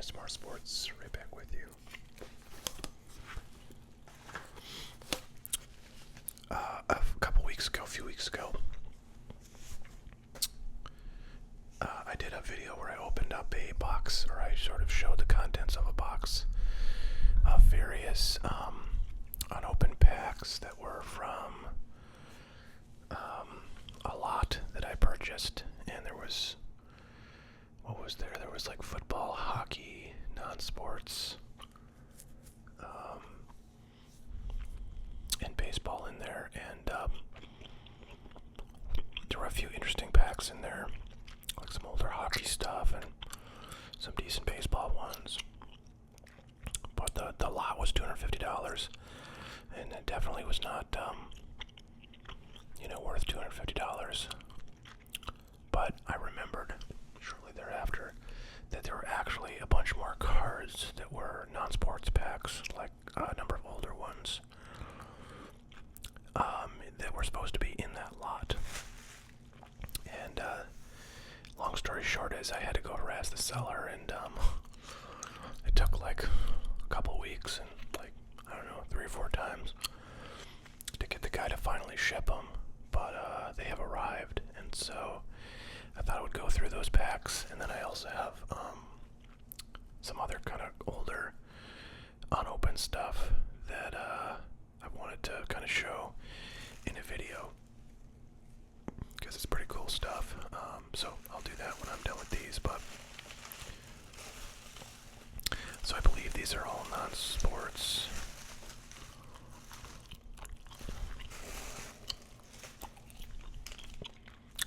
ASMR Sports, right back with you. A few weeks ago, I did a video where I opened up a box, or I sort of showed the contents of a box of various unopened packs that were from a lot that I purchased, and there was, what was there? There was like football, hockey, non-sports, and baseball in there, and there were a few interesting packs in there, like some older hockey stuff and some decent baseball ones. But the lot was $250, and it definitely was not, worth $250. But I remembered shortly thereafter that there were actually a bunch more cards that were non-sports packs, like a number of older ones, that were supposed to be in that lot. And long story short is I had to go harass the seller, and it took like a couple weeks and like, I don't know, 3 or 4 times to get the guy to finally ship them. But they have arrived, and so I thought I would go through those packs, and then I also have some other kind of older unopened stuff that I wanted to kind of show in a video because it's pretty cool stuff. So I'll do that when I'm done with these. But so I believe these are all non-sports.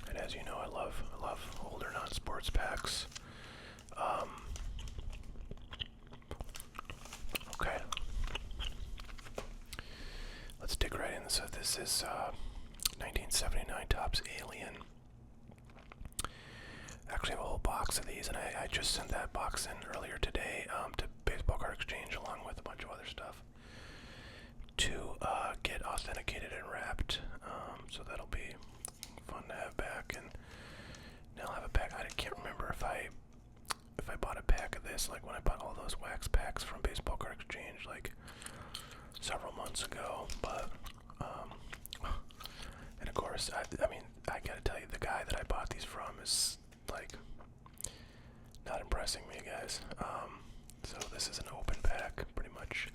And as you know, I love older non-sports packs. Okay. Let's dig right in. So this is 1979 Topps Alien. Actually, I have a whole box of these, and I just sent that box in earlier today to Baseball Card Exchange, along with a bunch of other stuff, to get authenticated and wrapped. So that'll be fun to have back. And now I'll have a pack. I can't remember if I bought a pack of this, like when I bought all those wax packs from Baseball Card Exchange, like several months ago. But and of course, I mean, I gotta tell you, the guy that I bought these from is like not impressing me, guys. So this is an open pack, pretty much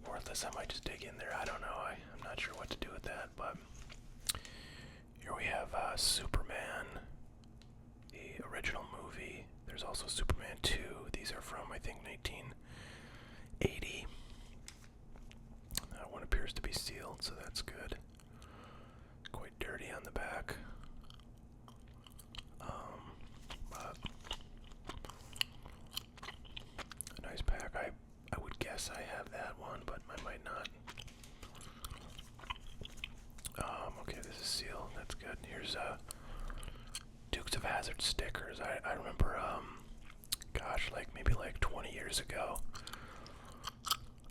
worthless. I might just dig in there. I don't know. I'm not sure what to do with that. But here we have Superman, the original movie. There's also Superman 2. These are from, I think, 1980. One appears to be sealed, so that's good. Quite dirty on the back. But a nice pack. I would guess I have that one, but I might not. Okay, this is sealed. That's good. Here's Dukes of Hazzard stickers. I remember, gosh, like maybe like 20 years ago,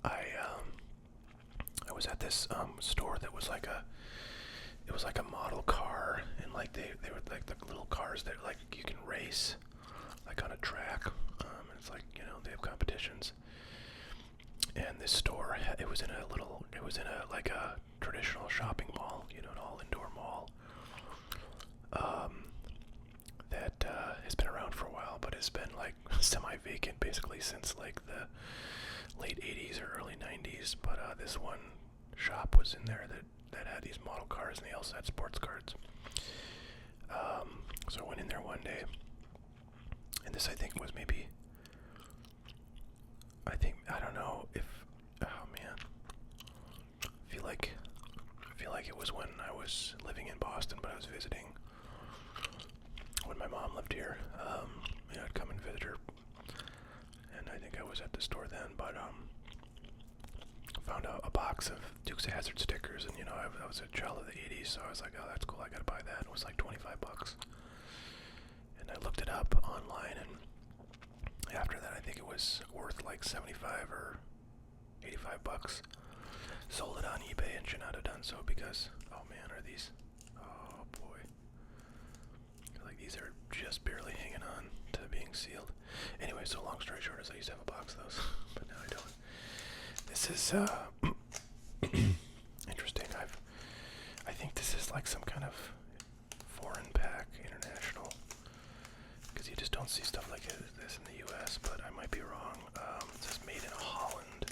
I was at this store that was like it was like a model car, and like they were like the little cars that like you can race like on a track, and it's like, they have competitions. And this store, it was in a like a traditional shopping mall, an all indoor mall, that has been around for a while, but has been like semi-vacant basically since like the late 80s or early 90s. But this one shop was in there that had these model cars, and they also had sports cards. So I went in there one day, and this, I think, was maybe, I don't know if, oh man, I feel like it was when I was living in Boston, but I was visiting when my mom lived here. I'd come and visit her, and I think I was at the store then. But found a box of Dukes of Hazzard stickers, and I was a child of the 80s, so I was like, oh, that's cool, I gotta buy that. It was like $25, and I looked it up online, and after that I think it was worth like 75 or $85. Sold it on eBay and should not have done so, because, oh man, are these, oh boy, I feel like these are just barely hanging on to being everything's sealed. Anyway, so long story short is I used to have a box of those, but now I don't. This is interesting. I think this is like some kind of foreign pack, international, because you just don't see stuff like this in the U.S., but I might be wrong. It says made in Holland.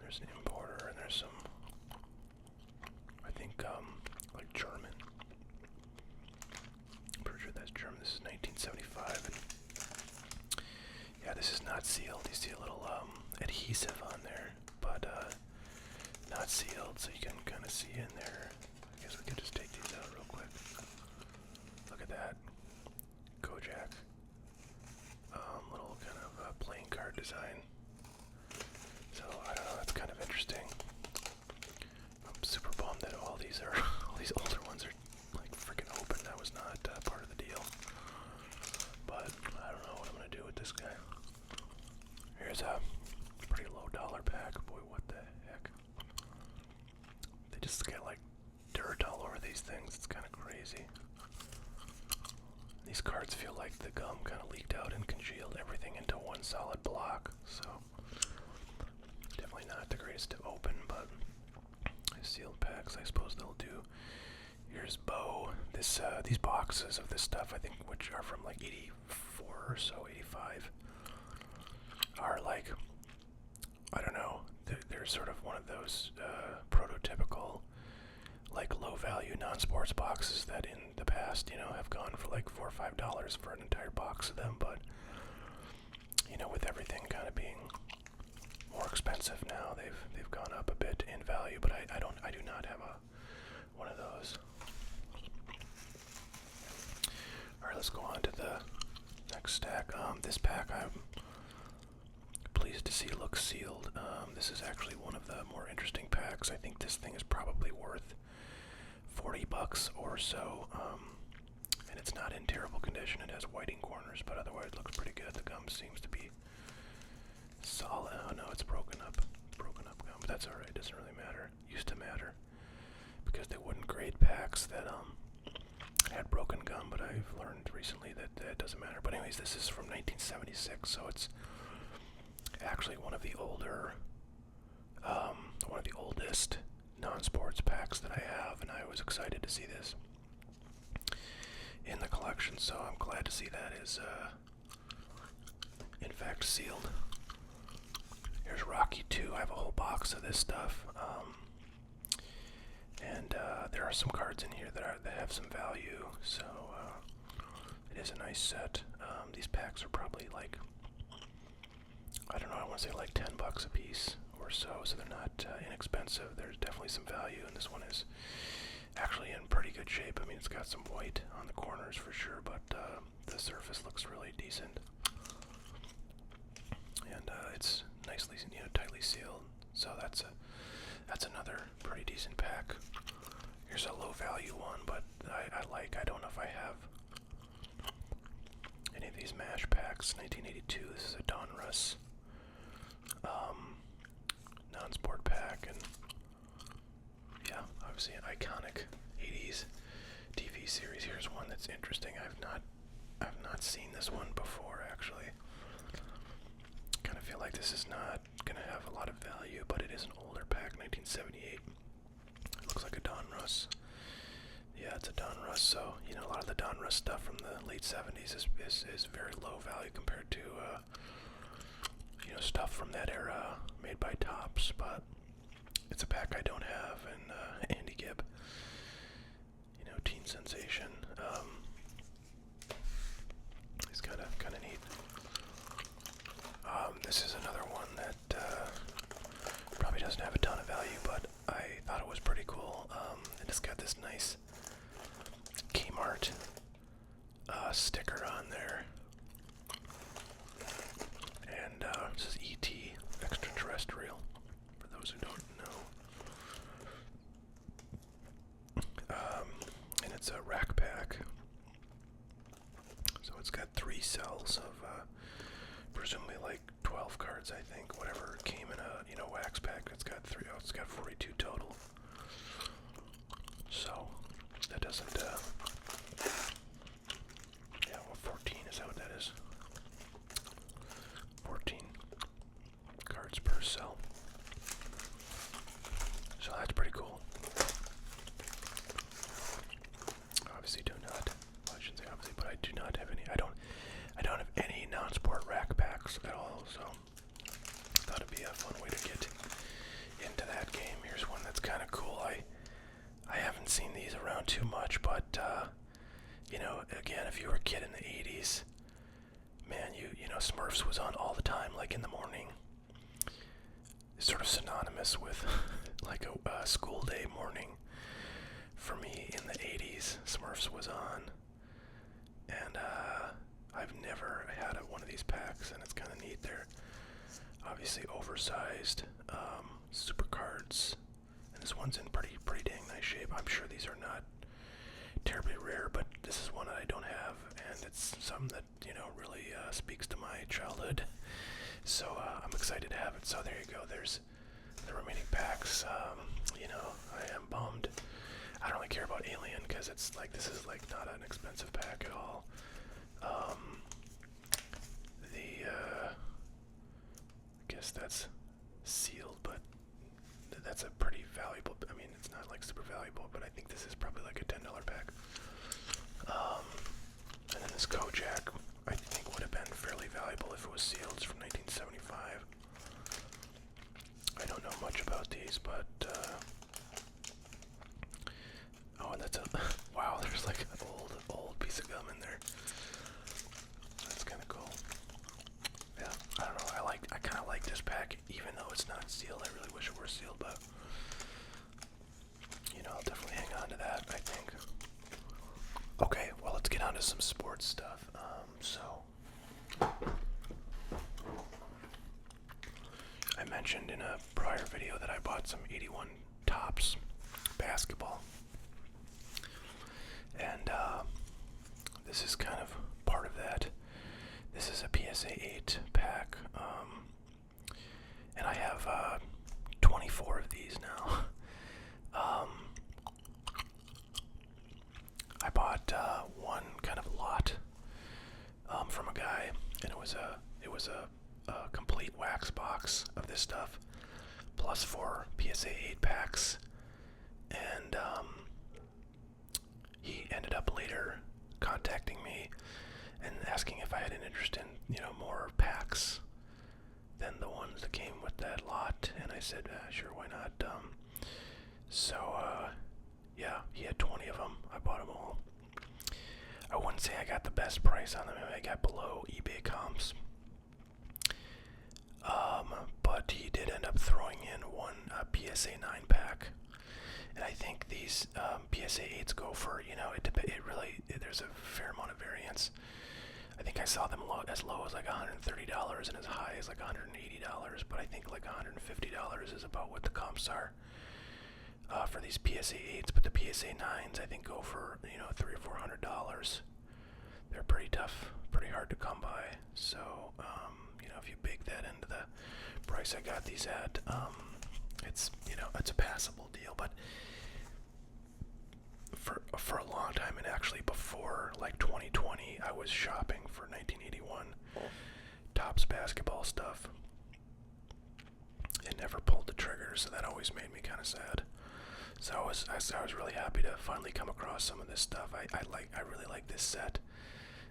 There's an importer, and there's some, I think, like German. I'm pretty sure that's German. This is 1975, and yeah, this is not sealed. You see a little adhesive on there, but not sealed, so you can kind of see in there. I guess we could just take these out real quick. Look at that. Kojak. Little kind of playing card design. So, I don't know, that's kind of interesting. I'm super bummed that all these older ones are like freaking open. That was not part of the deal. But I don't know what I'm gonna do with this guy. Here's a pretty low dollar pack. Boy, what the heck. They just get like dirt all over these things. It's kind of crazy. These cards feel like the gum kind of leaked out and congealed everything into one solid block. So definitely not the greatest to open, but sealed packs, I suppose they'll do. Here's Bo. These boxes of this stuff, I think, which are from like 84 or so, 85, are like, I don't know, they're sort of one of those prototypical, like low value non-sports boxes that in the past, have gone for like $4 or $5 for an entire box of them, but with everything kind of being more expensive now, they've gone up a bit in value, but I do not have one of those. Alright, let's go on to the next stack. This pack I'm pleased to see looks sealed. This is actually one of the more interesting packs. I think this thing is probably worth $40 or so, and it's not in terrible condition. It has whiting corners, but otherwise it looks pretty good. The gum seems to be solid. Oh no, it's broken up gum, but that's alright. It doesn't really matter. Used to matter because they wouldn't grade packs that had broken gum, but I've learned recently that it doesn't matter. But anyways, this is from 1976, so it's actually one of the oldest non-sports packs that I have, and I was excited to see this in the collection, so I'm glad to see that is in fact sealed. Here's Rocky 2. I have a whole box of this stuff, and there are some cards in here that have some value, so it is a nice set. These packs are probably like, I don't know, I want to say like $10 a piece or so they're not inexpensive. There's definitely some value, and this one is actually in pretty good shape. I mean, it's got some white on the corners for sure, but the surface looks really decent, and it's nicely, tightly sealed. So that's another pretty decent pack. Here's a low value one, but I don't know if I have any of these MASH packs. 1982. This is a Donruss non-sport pack, and yeah, obviously an iconic 80s TV series. Here's one that's interesting. I've not seen this one before, actually. Kind of feel like this is not gonna have a lot of value, but it is an older pack, 1978. It looks like a Donruss. Yeah, it's a Donruss. So a lot of the Donruss stuff from the late 70s is very low value compared to stuff from that era made by Topps, but it's a pack I don't have, and Andy Gibb, teen sensation. He's kind of neat. This is another one that probably doesn't have a ton of value, but I thought it was pretty cool. And it's got this nice Kmart sticker on there. And this is E.T. Extraterrestrial, for those who don't know. And it's a rack pack. So it's got 3 cells of presumably like 12 cards, I think. Whatever came in a wax pack. It's got 3. Oh, it's got 42 total. So that doesn't. Yeah, well, 14 is that what that is? Smurfs was on all the time, like in the morning. It's sort of synonymous with like a school day morning. For me in the 80s, Smurfs was on. And I've never had one of these packs, and it's kind of neat. They're obviously oversized super cards, and this one's in pretty dang nice shape. I'm sure these are not terribly rare, but this is one that I don't have, and it's something that really speaks to my childhood. So I'm excited to have it. So there you go. There's the remaining packs. I am bummed. I don't really care about Alien because it's like this is like not an expensive pack at all. I guess that's sealed, but that's a pretty valuable. I mean, it's not like super valuable, but I think this is probably like a $10 pack. And then this Kojak, I think would have been fairly valuable if it was sealed. It's from 1975. I don't know much about these, but oh, that's a wow. There's like an old piece of gum in there. That's kind of cool. Yeah, I don't know. I kind of like this pack, even though it's not sealed. I really wish it were sealed, but I'll definitely hang on to that, I think. Okay, well, let's get on to some sports stuff. I mentioned in a prior video that I bought some 81 Topps basketball. And this is kind of part of that. This is a PSA 8 pack. And I have 24 of these now. I bought one kind of lot from a guy, and it was a complete wax box of this stuff, plus 4 PSA 8 packs, and he ended up later contacting me and asking if I had an interest in more packs than the ones that came with that lot, and I said sure, why not. Yeah, he had 20 of them. I bought them all. I wouldn't say I got the best price on them. I got below eBay comps. But he did end up throwing in one PSA 9 pack. And I think these PSA 8s go for, there's a fair amount of variance. I think I saw them as low as like $130 and as high as like $180. But I think like $150 is about what the comps are. For these PSA 8s, but the PSA 9s I think go for $300 or $400. They're pretty tough, pretty hard to come by. So if you bake that into the price I got these at, it's a passable deal. But for a long time, and actually before like 2020, I was shopping for 1981 Topps basketball stuff and never pulled the trigger, so that always made me kind of sad. So I was really happy to finally come across some of this stuff. I really like this set.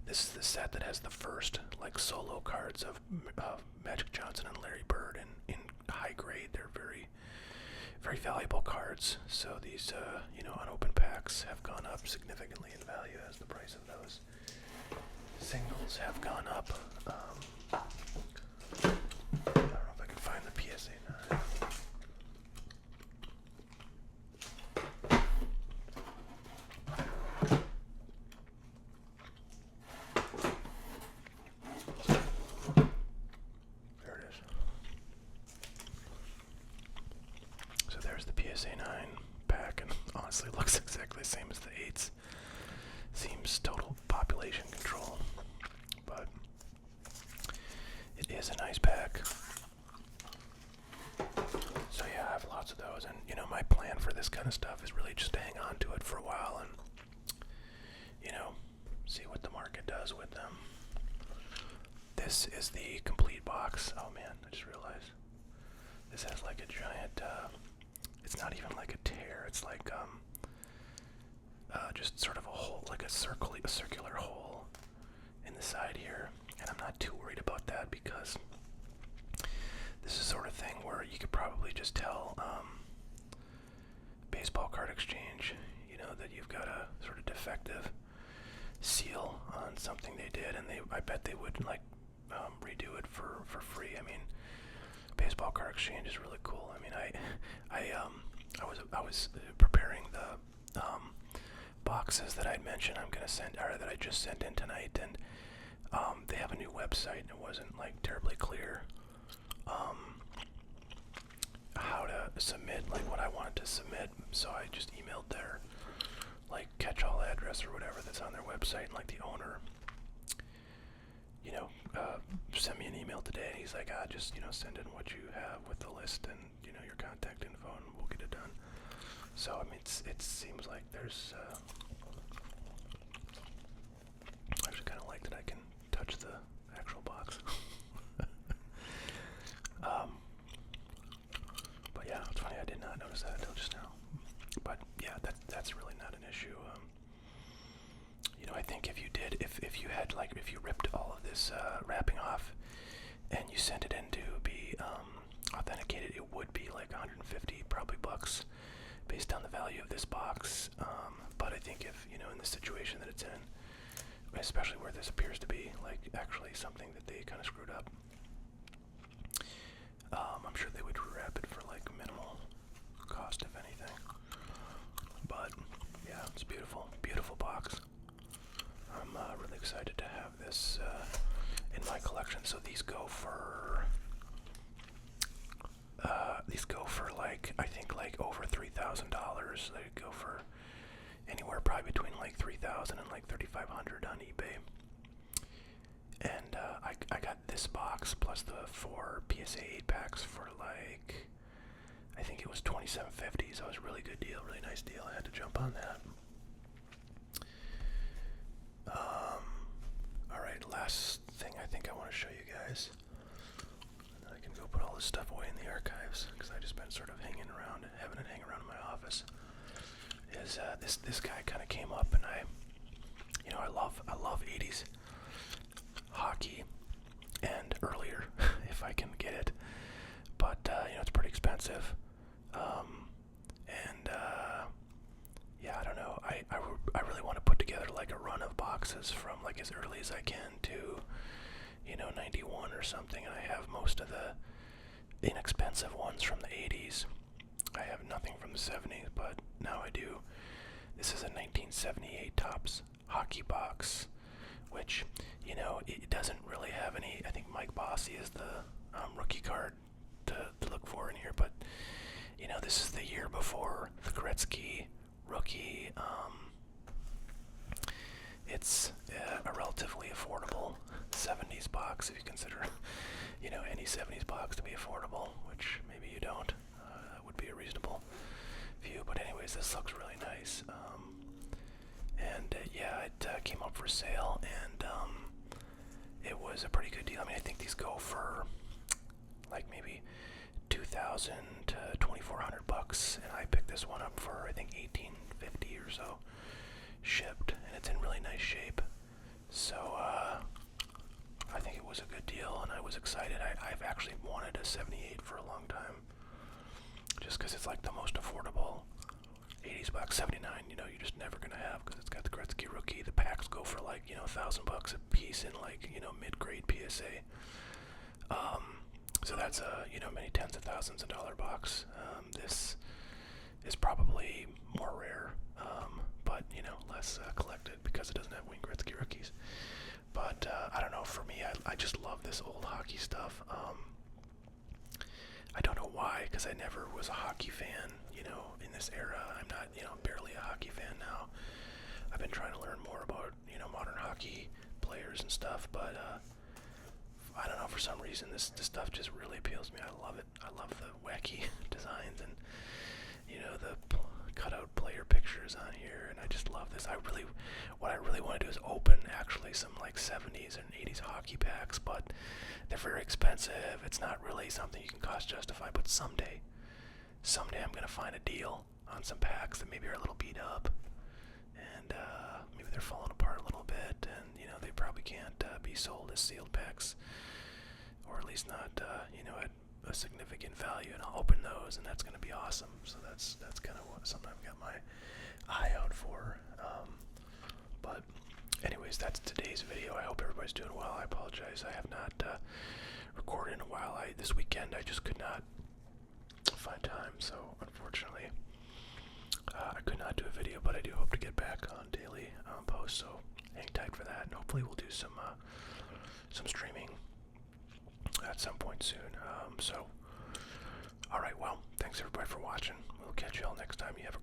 This is the set that has the first like solo cards of Magic Johnson and Larry Bird in high grade. They're very, very valuable cards. So these unopened packs have gone up significantly in value as the price of those singles have gone up. I don't know if I can find the PSA 9. PSA 9 pack, and honestly it looks exactly the same as the 8s. Seems total population control, but it is a nice pack. So yeah, I have lots of those, and my plan for this kind of stuff is really just to hang on to it for a while and see what the market does with them. This is the complete box. Oh man, I just realized this has like a giant it's not even like a tear. It's like just sort of a hole, like a circular hole in the side here. And I'm not too worried about that because this is the sort of thing where you could probably just tell Baseball Card Exchange, that you've got a sort of defective seal on something they did, and I bet they would like redo it for free. I mean, baseball card exchange is really cool. I mean, I was preparing the boxes that I'd mentioned I'm gonna send, or that I just sent in tonight, and they have a new website, and it wasn't like terribly clear how to submit like what I wanted to submit. So I just emailed their like catch-all address or whatever that's on their website, and like the owner, sent me an email today, and he's like, just, send in what you have with the list and, your contact info, and we'll get it done. So, I mean, it seems like there's, I actually kind of like that I can touch the actual box. But yeah, it's funny, I did not notice that until just now. But yeah, that's really not an issue. I think if you had, like, if you ripped all of this wrapping off and you sent it in to be authenticated, it would be like 150 probably bucks based on the value of this box. But I think if, in the situation that it's in, especially where this appears to be like actually something that they kind of screwed up, I'm sure they would wrap it for like minimal cost, if anything. But yeah, it's beautiful, beautiful box. I'm really excited to have this in my collection. So these go for like, I think like over $3,000. They go for anywhere probably between like $3,000 and like $3,500 on eBay. And I got this box plus the 4 PSA 8 packs for like, I think it was $27.50. So it was a really good deal, really nice deal. I had to jump on that. Alright, last thing I think I want to show you guys, and then I can go put all this stuff away in the archives, because I've just been sort of having it hang around in my office, is this guy kind of came up, and I love 80s hockey, and earlier, if I can get it, but, it's pretty expensive, and, yeah, I don't know. I really want to put together like a run of boxes from like as early as I can to, 91 or something, and I have most of the inexpensive ones from the 80s. I have nothing from the 70s, but now I do. This is a 1978 Topps hockey box, which, it doesn't really have any. I think Mike Bossy is the rookie card to look for in here, but, this is the year before the Gretzky rookie. It's a relatively affordable 70s box, if you consider, any 70s box to be affordable, which maybe you don't. That would be a reasonable view, but anyways, this looks really nice. And yeah, it came up for sale, and it was a pretty good deal. I mean, I think these go for like maybe $2,000 to $2,400, and I picked this one up for I think $1,850 or so, shipped, and it's in really nice shape. So I think it was a good deal, and I was excited. I've actually wanted a 78 for a long time, just because it's like the most affordable 80s box. 79, you're just never gonna have, because it's got the Gretzky rookie. The packs go for like $1,000 a piece in like mid-grade PSA. So that's a many tens of thousands of dollar box. This is probably more rare, but less collected because it doesn't have Wayne Gretzky rookies. But I don't know. For me, I just love this old hockey stuff. I don't know why, because I never was a hockey fan. In this era, I'm not barely a hockey fan now. I've been trying to learn more about modern hockey players and stuff, but I don't know, for some reason this stuff just really appeals to me. I love it. I love the wacky designs and the cutout player pictures on here, and I just love this. What I really want to do is open actually some like 70s and 80s hockey packs, but they're very expensive. It's not really something you can cost justify, but someday I'm gonna find a deal on some packs that maybe are a little beat up, and maybe they're falling apart a little bit, and they probably can't be sold as sealed packs, or at least not at a significant value, and I'll open those, and that's going to be awesome. So that's kind of something I've got my eye out for. But anyways, anyways, that's today's video. I hope everybody's doing well. I apologize. I have not recorded in a while. This weekend I just could not find time, so unfortunately I could not do a video, but I do hope to get back on daily posts, so hang tight for that, and hopefully we'll do some streaming at some point soon. So alright, well, thanks everybody for watching. We'll catch you all next time. You have a